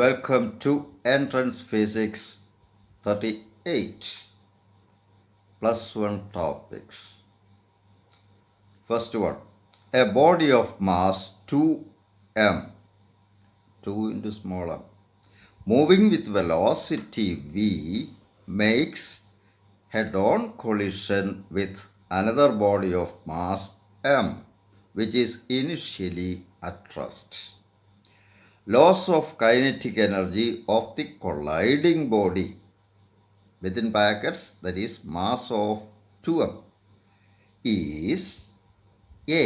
Welcome to Entrance Physics 38 plus 1 topics. First one, a body of mass 2m, 2 into small m, moving with velocity v makes head-on collision with another body of mass m, which is initially at rest. Loss of kinetic energy of the colliding body within brackets, that is mass of 2m, is A,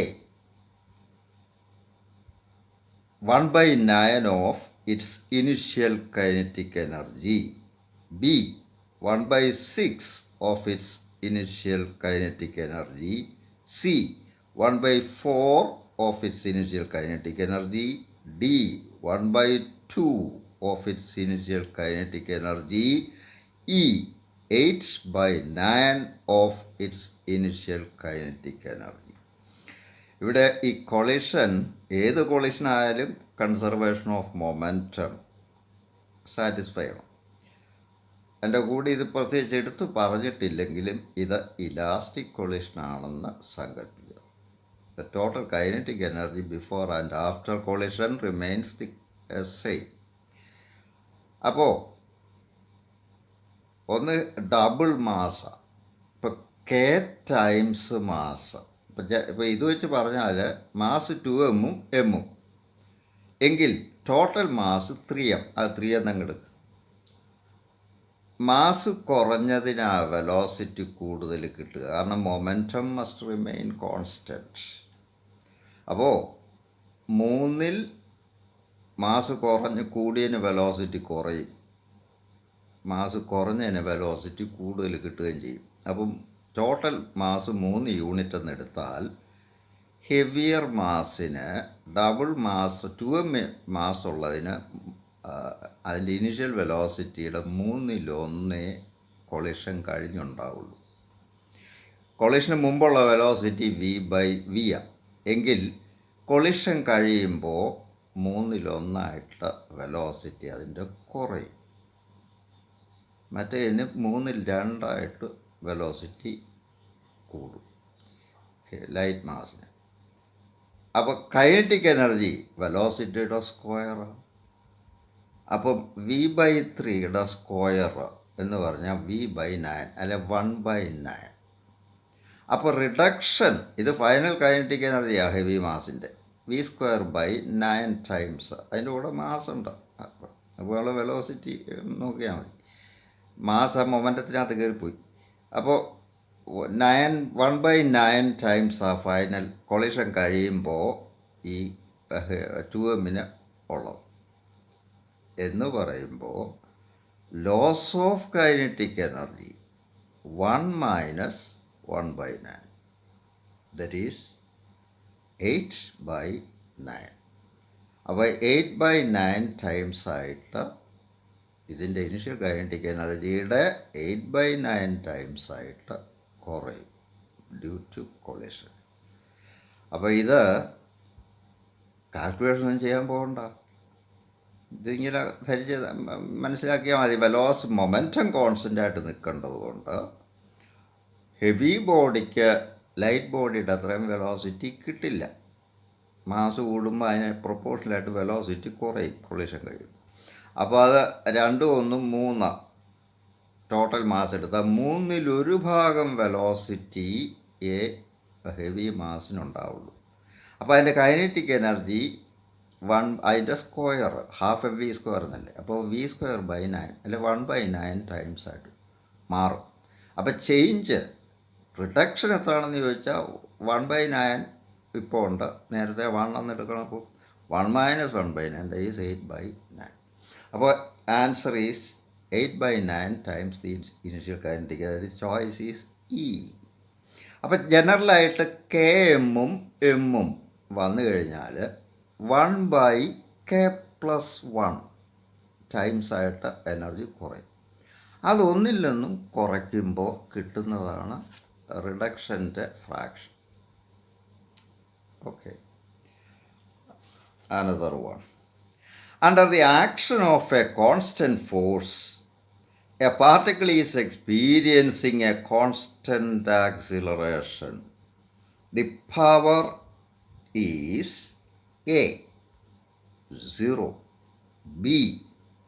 1 by 9 of its initial kinetic energy, B, 1 by 6 of its initial kinetic energy, C, 1 by 4 of its initial kinetic energy, D, 1 by 2 of its initial kinetic energy, E, 8 by 9 of its initial kinetic energy. ഇവിടെ ഈ collision ഏത് collision ആയാലും conservation of momentum satisfy ചെയ്യണം. എൻ്റെ കൂടെ ഇത് പ്രത്യേകിച്ച് എടുത്ത് പറഞ്ഞിട്ടില്ലെങ്കിലും ഇത് ഇലാസ്റ്റിക് കൊളിഷനാണെന്ന് സങ്കല്പിക്കുക. The total kinetic energy before and after collision remains the same. അപ്പോൾ ഒന്ന് ഡബിൾ മാസ്, ഇപ്പോൾ കെ ടൈംസ് മാസ്, ഇപ്പോൾ ഇത് വെച്ച് പറഞ്ഞാൽ മാസ് 2m m എങ്കിൽ ടോട്ടൽ മാസ് 3m, അത് 3 എന്നങ്ങ് എടുക്കുക. മാസ് കുറഞ്ഞതിന് വെലോസിറ്റി കൂടുതൽ കിട്ടുക, കാരണം മൊമെൻറ്റം മസ്റ്റ് റിമെയിൻ കോൺസ്റ്റൻറ്റ്. അപ്പോൾ 3-ൽ മാസ് കൂടിയതിന് വെലോസിറ്റി കുറയും, മാസ് കുറഞ്ഞതിന് വെലോസിറ്റി കൂടുതൽ കിട്ടുകയും ചെയ്യും. അപ്പം ടോട്ടൽ മാസ് 3 യൂണിറ്റ് എന്നെടുത്താൽ ഹെവിയർ മാസിന് ഡബിൾ മാസ് 2m മാസ് ഉള്ളതിന് അതിൻ്റെ ഇനീഷ്യൽ വെലോസിറ്റിയുടെ 3-1 കൊളിഷൻ കഴിഞ്ഞുണ്ടാവുള്ളൂ. കൊളിഷന് മുമ്പുള്ള വെലോസിറ്റി v/v എങ്കിൽ കൊളിഷൻ കഴിയുമ്പോൾ 3-1 വെലോസിറ്റി അതിൻ്റെ കുറയും, മറ്റേതിന് 3-2 വെലോസിറ്റി കൂടും ലൈറ്റ് മാസിന്. അപ്പോൾ കൈനറ്റിക് എനർജി വെലോസിറ്റിയുടെ സ്ക്വയറാണ്. അപ്പം v/3 സ്ക്വയർ എന്ന് പറഞ്ഞാൽ v/9 അല്ലെ 1/9. അപ്പോൾ റിഡക്ഷൻ, ഇത് ഫൈനൽ കൈനറ്റിക് എനർജിയാണ് ഹെവി മാസിൻ്റെ, v²/9 ടൈംസ് അതിൻ്റെ കൂടെ മാസ് ഉണ്ട്. അപ്പോൾ വെലോസിറ്റി നോക്കിയാൽ മതി, മാസ് മൊമെൻറ്റത്തിനകത്ത് കയറിപ്പോയി. അപ്പോൾ 1/9 ടൈംസ് ആ ഫൈനൽ കൊളിഷൻ കഴിയുമ്പോൾ ഈ 2m ഉള്ളത് എന്ന് പറയുമ്പോൾ loss of kinetic energy 1 minus 1/9, that is 8/9. അപ്പോൾ 8/9 ടൈംസ് ആയിട്ട് ഇതിൻ്റെ ഇനിഷ്യൽ കൈനറ്റിക് എനർജിയുടെ 8/9 ടൈംസ് ആയിട്ട് കുറയും ഡ്യൂ ടു കൊളിഷൻ. അപ്പോൾ ഇത് കാൽക്കുലേഷൻ ചെയ്യാൻ പോകണ്ട, ഇതിങ്ങനെ ധരിച്ച് മനസ്സിലാക്കിയാൽ മതി. വെലോസ് മൊമെൻറ്റം കോൺസ്റ്റൻ്റ് ആയിട്ട് നിൽക്കേണ്ടത് കൊണ്ട് ഹെവി ബോഡിക്ക് ലൈറ്റ് ബോഡിയുടെ അത്രയും വെലോസിറ്റി കിട്ടില്ല. മാസ് കൂടുമ്പോൾ അതിന് പ്രൊപ്പോർഷനായിട്ട് വെലോസിറ്റി കുറയും കൊളിഷൻ കഴിയും. അപ്പോൾ അത് 2, 1, 3 ടോട്ടൽ മാസ് എടുത്താൽ 3-1 ഭാഗം വെലോസിറ്റിയെ ഹെവി മാസിനുണ്ടാവുള്ളൂ. അപ്പോൾ അതിൻ്റെ കൈനറ്റിക് എനർജി അതിൻ്റെ സ്ക്വയർ ½ എന്നല്ലേ, അപ്പോൾ v²/9 അല്ലെ 1/9 ടൈംസ് ആയിട്ട് മാറും. അപ്പോൾ ചേഞ്ച് റിഡക്ഷൻ എത്രയാണെന്ന് ചോദിച്ചാൽ 1/9 ഇപ്പോൾ ഉണ്ട്, നേരത്തെ 1 എന്നെടുക്കണം. അപ്പോൾ 1 മൈനസ് 1/9 ദാറ്റ് ഈസ് 8/9. അപ്പോൾ answer is 8/9 times the initial kinetic energy. Choice is E. അപ്പം ജനറലായിട്ട് km m വന്നു കഴിഞ്ഞാൽ 1/k+1 ടൈംസ് ആയിട്ട് എനർജി കുറയും. അതൊന്നിൽ നിന്നും കുറയ്ക്കുമ്പോൾ കിട്ടുന്നതാണ് റിഡക്ഷൻ്റെ fraction. Okay, another one. Under the action of a constant force, a particle is experiencing a constant acceleration. The power is A, 0, B,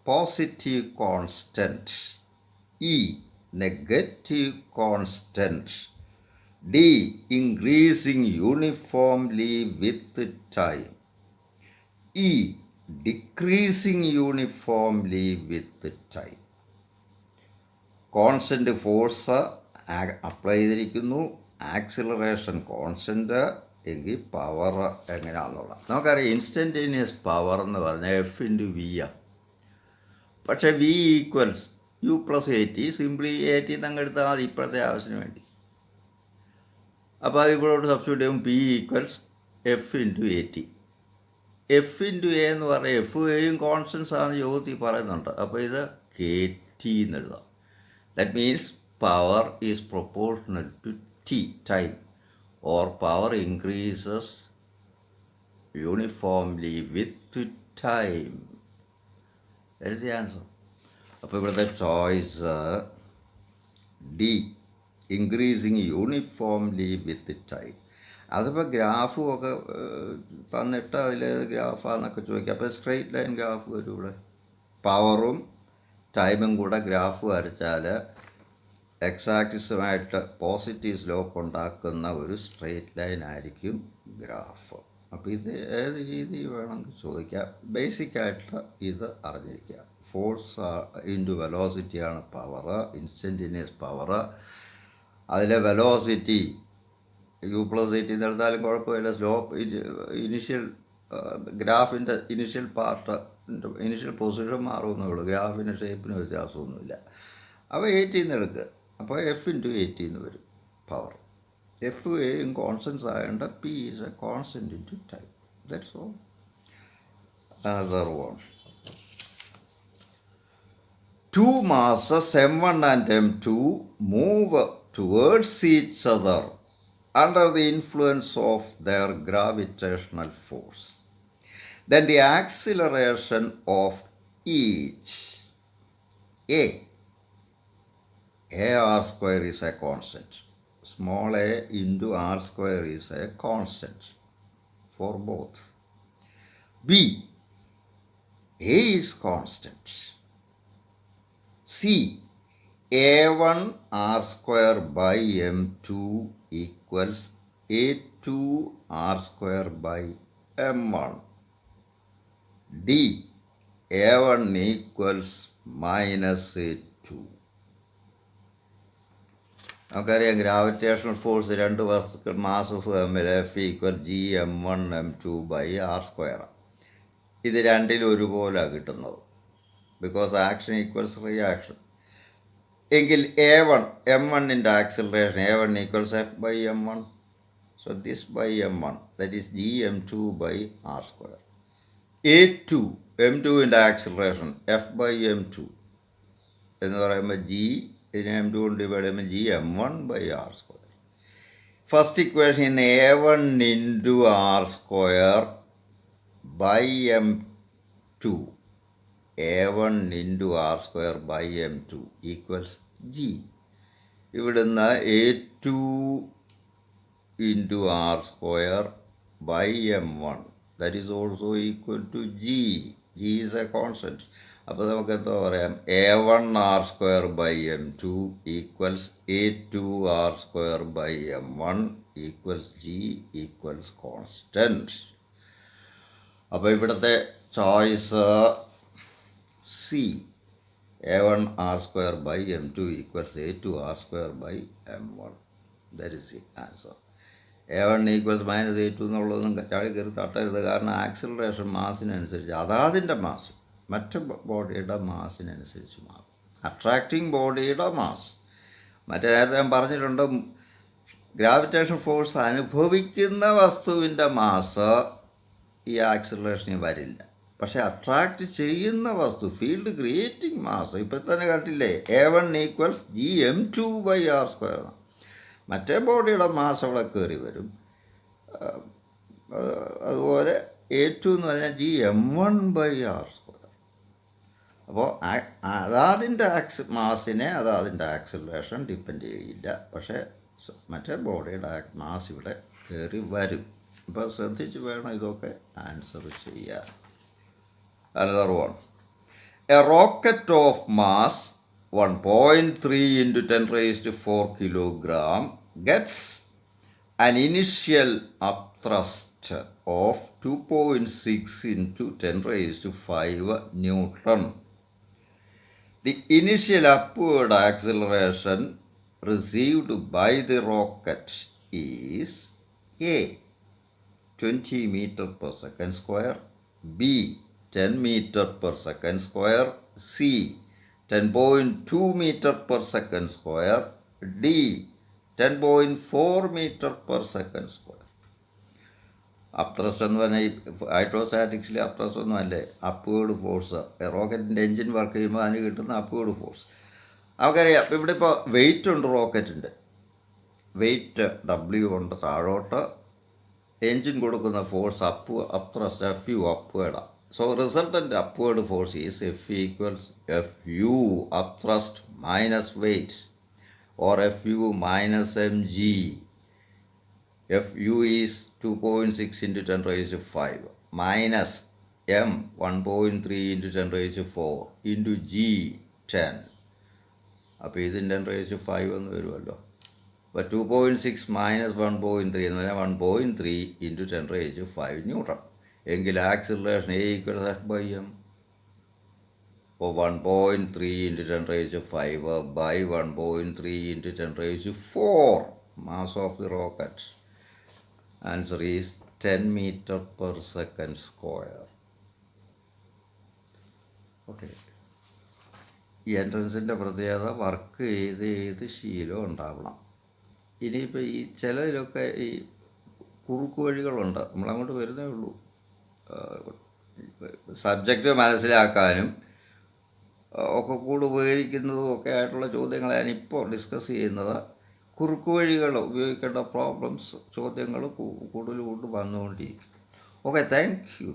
positive constant, E, negative constant, D, increasing uniformly with time, E, decreasing uniformly with time. Constant force apply ചെയ്തിരിക്കുന്നു, acceleration constant എങ്കിൽ power എങ്ങനെയാണെന്നുള്ള നമുക്കറിയാം. Instantaneous power എന്ന് പറഞ്ഞാൽ F into V ആണ്. പക്ഷേ V equals U plus A T, simply A T എന്നങ്ങ് എടുത്താൽ മതി ഇപ്പോഴത്തെ ആവശ്യത്തിന് വേണ്ടി. അപ്പോൾ ഇവിടോട്ട് സബ്സ്റ്റിറ്റ്യൂട്ട് ചെയ്യുമ്പോൾ P equals F into A T. F into A എന്ന് പറഞ്ഞാൽ എഫ് എയും കോൺസ്റ്റൻസ് ആണെന്ന് ചോദ്യത്തിൽ പറയുന്നുണ്ട്. അപ്പോൾ ഇത് കെ ടി എന്ന് എഴുതാം. That means power is proportional to t, time, or power increases uniformly with time. That is the answer. അപ്പോൾ ഇവിടുത്തെ choice D, increasing uniformly with time. അതിപ്പോൾ ഗ്രാഫും ഒക്കെ തന്നിട്ട് അതിലേത് ഗ്രാഫാന്നൊക്കെ ചോദിക്കാം. അപ്പോൾ സ്ട്രെയിറ്റ് ലൈൻ ഗ്രാഫ് വരും. ഇവിടെ പവറും ടൈമും കൂടെ ഗ്രാഫ് വരച്ചാൽ എക്സ് ആക്സിസുമായിട്ട് പോസിറ്റീവ് സ്ലോപ്പ് ഉണ്ടാക്കുന്ന ഒരു സ്ട്രെയിറ്റ് ലൈൻ ആയിരിക്കും ഗ്രാഫ്. അപ്പോൾ ഇത് ഏത് രീതി വേണമെങ്കിൽ ചോദിക്കാം. ബേസിക്കായിട്ട് ഇത് അറിഞ്ഞിരിക്കുക. ഫോഴ്സ് ഇൻറ്റു വെലോസിറ്റിയാണ് പവർ, ഇൻസ്റ്റൻറ്റേനിയസ് പവർ. അതിലെ velocity U plus A T നിർത്താലും കുഴപ്പമില്ല. സ്ലോപ്പ് ഇനിഷ്യൽ ഗ്രാഫിൻ്റെ ഇനിഷ്യൽ പാർട്ട്, ഇനിഷ്യൽ പൊസിഷൻ മാറുമെന്നേ ഉള്ളൂ. ഗ്രാഫിൻ്റെ ഷേപ്പിന് വ്യത്യാസമൊന്നുമില്ല. അപ്പോൾ 18 എടുക്കുക. അപ്പോൾ എഫ് ഇൻറ്റു 18 വരും പവർ. എഫ് എയും കോൺസ്റ്റൻസ് ആയതുകൊണ്ട് P is a constant into time. That's all. Another one. Two masses M1 and M2 move towards each other under the influence of their gravitational force. Then the acceleration of each, A r square is a constant. Small a into r square is a constant for both. B, A is constant. C, a1 r square by m2 equals a2 r square by m1. D, a1 equals minus a2. നമുക്കറിയാം gravitational force രണ്ട് വസ്തുക്കൾ masses തമ്മിൽ F equal G m1 m2 by R square. ഇത് രണ്ടിലും ഒരുപോലെ കിട്ടുന്നത്. Because action equals reaction. എങ്കിൽ a1 m1ൻ്റെ acceleration a1 equals F by m1. So this by m1 that is G m2 by R square. a2 m2ൻ്റെ acceleration F by m2 എന്ന് പറയുമ്പോൾ ജി ഇതിനെ m2 കൊണ്ട് ഡിവൈഡ് ചെയ്യുമ്പോൾ G m1 by R square. First equation ഇന്ന് a1 into R square by m2, a1 into R square by m2 equals G. ഇവിടുന്ന് a2 into R square by m1 that is also equal to G. G is a constant. അപ്പോൾ നമുക്ക് എന്താ പറയാം, a1 R square by m2 equals a2 R square by m1 equals G equals constant. അപ്പോൾ ഇവിടുത്തെ choice C, a1 R square by m2 equals a2 R square by m1. That is the answer. a1 equals minus a2 എന്നുള്ളതൊന്നും ചാടി കയറി തട്ടരുത്. കാരണം acceleration മാസിനനുസരിച്ച് അതാതിൻ്റെ mass മറ്റ് ബോഡിയുടെ മാസിനനുസരിച്ച് മാറും. Attracting ബോഡിയുടെ മാസ്. മറ്റേ നേരത്തെ ഞാൻ പറഞ്ഞിട്ടുണ്ട്, ഗ്രാവിറ്റേഷൻ ഫോഴ്സ് അനുഭവിക്കുന്ന വസ്തുവിൻ്റെ മാസ് ഈ ആക്സിലറേഷനിൽ വരില്ല. പക്ഷേ അട്രാക്റ്റ് ചെയ്യുന്ന വസ്തു, ഫീൽഡ് ക്രിയേറ്റിംഗ് മാസ്, ഇപ്പോൾ തന്നെ കണ്ടില്ലേ a1 equals G m2 by R square. മറ്റേ ബോഡിയുടെ മാസ് അവിടെ കയറി വരും. അതുപോലെ A2 എന്ന് പറഞ്ഞാൽ Gm1/r². അപ്പോൾ അതാതിൻ്റെ മാസിനെ അതാതിൻ്റെ ആക്സിലറേഷൻ ഡിപ്പെൻഡ് ചെയ്യില്ല. പക്ഷേ മറ്റേ ബോഡിയുടെ മാസ് ഇവിടെ കയറി വരും. അപ്പോൾ ശ്രദ്ധിച്ച് വേണം ഇതൊക്കെ ആൻസർ ചെയ്യാൻ. Another one. A rocket of mass 1.3 into 10 raised to 4 kilogram gets an initial upthrust of 2.6 into 10 raised to 5 Newton. The initial upward acceleration received by the rocket is A. 20 meter per second square, B. 10 meter per second square, C. 10.2 meter per second square, D. 10.4 meter per second square. അപ്ത്രസ് എന്ന് പറഞ്ഞാൽ ഈ ഹൈഡ്രോസ്റ്റാറ്റിക്സിൽ അപ്ത്രസ് ഒന്നും അല്ലേ, upward force. റോക്കറ്റിൻ്റെ engine work ചെയ്യുമ്പോൾ അതിന് കിട്ടുന്ന upward force നമുക്കറിയാം. ഇവിടെ ഇപ്പോൾ വെയിറ്റ് ഉണ്ട്, റോക്കറ്റിൻ്റെ വെയിറ്റ് W കൊണ്ട് താഴോട്ട്, എൻജിൻ കൊടുക്കുന്ന force അപ്ത്രസ്റ്റ് FU അപ്വേർഡാണ്. So resultant upward force is F equals FU upthrust minus weight, or FU minus mg. FU is 2.6 into 10 raised to 5 minus m 1.3 into 10 raised to 4 into g 10. അപ്പോൾ ഇതിന് 10 raised to 5 എന്ന് വരുമല്ലോ. അപ്പോൾ 2.6 minus 1.3 എന്ന് പറഞ്ഞാൽ 1.3 into 10 raised to 5 newton. എങ്കിൽ acceleration A equals F/m. അപ്പോൾ 1.3 into 10 raised to 5 by 1.3 into 10 raised to 4 mass of the rocket. Answer is 10 meter per second square. Okay, ഈ എൻട്രൻസിൻ്റെ പ്രത്യേകത വർക്ക് ചെയ്ത് ശീലം ഉണ്ടാവണം. ഇനിയിപ്പോൾ ഈ ചിലതിലൊക്കെ ഈ കുറുക്ക് വഴികളുണ്ട്, നമ്മളങ്ങോട്ട് വരുന്നേ ഉള്ളൂ. സബ്ജക്റ്റ് മനസ്സിലാക്കാനും ഒക്കെ കൂടെ ഉപകരിക്കുന്നതും ഒക്കെ ആയിട്ടുള്ള ചോദ്യങ്ങളാണ് ഇപ്പോൾ ഡിസ്കസ് ചെയ്യുന്നത്. കുറുക്ക് വഴികൾ ഉപയോഗിക്കേണ്ട പ്രോബ്ലംസ് ചോദ്യങ്ങൾ കൂടുതൽ വന്നുകൊണ്ടിരിക്കും. Okay, thank you.